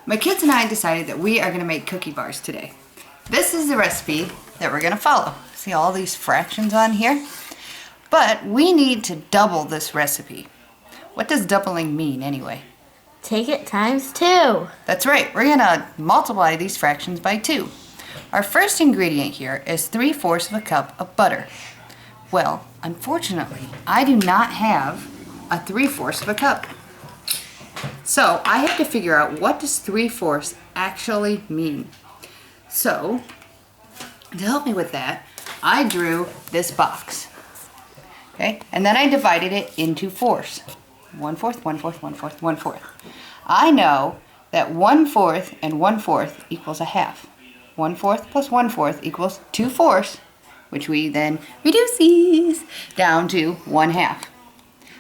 my kids and I decided that we are going to make cookie bars today. This is the recipe that we're going to follow. See all these fractions on here? But we need to double this recipe. What does doubling mean anyway? Take it times 2. That's right, we're going to multiply these fractions by 2. Our first ingredient here is 3/4 of a cup of butter. Well, unfortunately, I do not have a 3/4 of a cup. So I have to figure out what does 3/4 actually mean. So to help me with that, I drew this box. Okay, and then I divided it into fourths. 1/4, 1/4, 1/4, 1/4. I know that 1/4 and 1/4 equals a half. 1/4 plus 1/4 equals 2/4, which we then reduce these down to 1/2.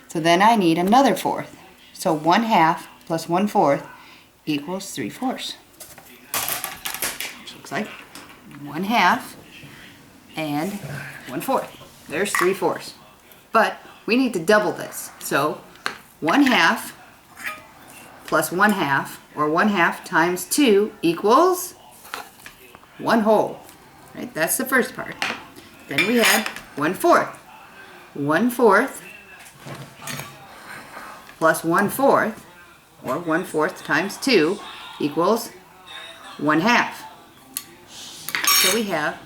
So then I need another fourth. So 1/2 plus 1/4 equals 3/4. Which looks like 1/2 and 1/4. There's 3/4. But we need to double this. So 1/2 plus 1/2, or 1/2 times 2 equals 1 whole. Right? That's the first part. Then we had 1/4. 1/4 plus 1/4, or 1/4 times 2 equals 1/2. So we have,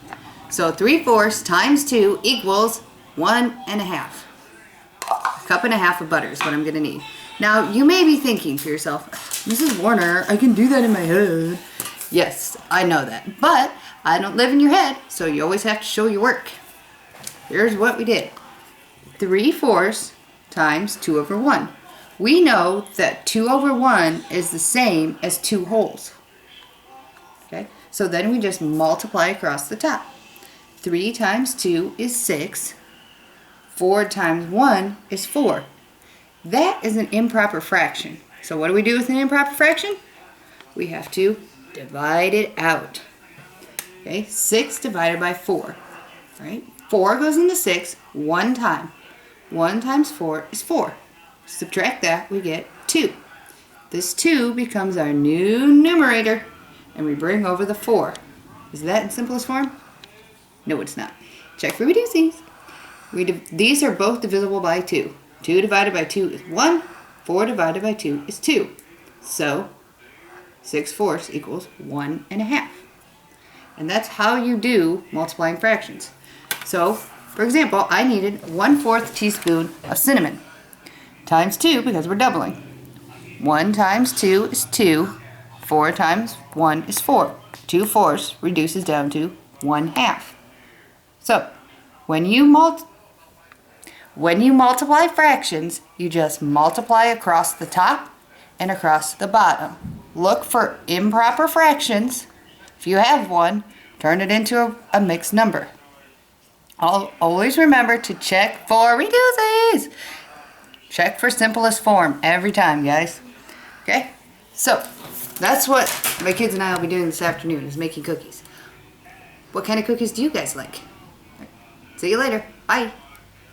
so 3/4 times 2 equals 1.5. A cup and a half of butter is what I'm going to need. Now, you may be thinking to yourself, Mrs. Warner, I can do that in my head. Yes, I know that. But I don't live in your head, so you always have to show your work. Here's what we did. 3/4 times 2/1. We know that 2/1 is the same as 2 wholes. Okay, so then we just multiply across the top. 3 times 2 is 6. 4 times 1 is 4. That is an improper fraction. So what do we do with an improper fraction? We have to divide it out. Okay, 6 divided by 4. Right? 4 goes into 6 one time. 1 times 4 is 4. Subtract that, we get 2. This 2 becomes our new numerator, and we bring over the 4. Is that in simplest form? No, it's not. Check for reducings. These are both divisible by 2. 2 divided by 2 is 1. 4 divided by 2 is 2. So 6/4 equals 1.5. And that's how you do multiplying fractions. So, for example, I needed 1/4 teaspoon of cinnamon times 2 because we're doubling. 1 times 2 is 2. 4 times 1 is 4. 2/4 reduces down to 1/2. So, when you multiply fractions, you just multiply across the top and across the bottom. Look for improper fractions. If you have one, turn it into a mixed number. Always remember to check for reduces. Check for simplest form every time, guys. Okay? So, that's what my kids and I will be doing this afternoon, is making cookies. What kind of cookies do you guys like? See you later. Bye.